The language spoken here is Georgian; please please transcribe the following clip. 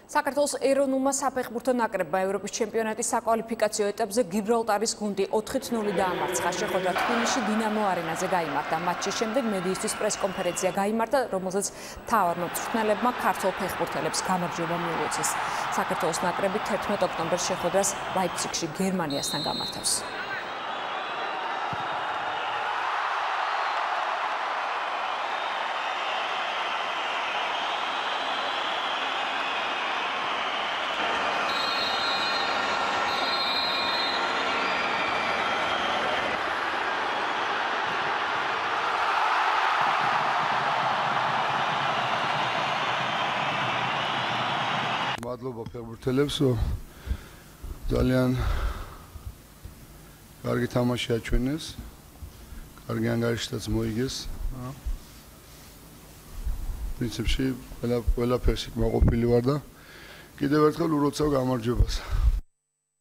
საქართველოს ეროვნულმა საფეხბურთო ნაკრებმა ევროპის ჩემპიონატის საკვალიფიკაციო ეტაპზე გიბრალტარის გუნდი 4-0 დაამარცხა. შეხვედრა თბილისში დინამო არენაზე გაიმართა. მატჩის შემდეგ მედიისთვის პრესკონფერენცია გაიმართა, რომელზეც მთავარ მწვრთნელებმა ქართველ ფეხბურთელებს გამარჯვება მიუწეს. საქართველოს ნაკრები 11 ოქტომბერს შეხვედრას ლაიფციგში გერმანიასთან გამართავს. მადლობა ფეხბურთელებს, ძალიან კარგი თამაში აჩვენეს, კარგი ანგარიშიც მოიგეს. პრინციპში ყველაფერში კმაყოფილი ვარ და კიდევ ერთხელ უროცავ გამარჯვებას.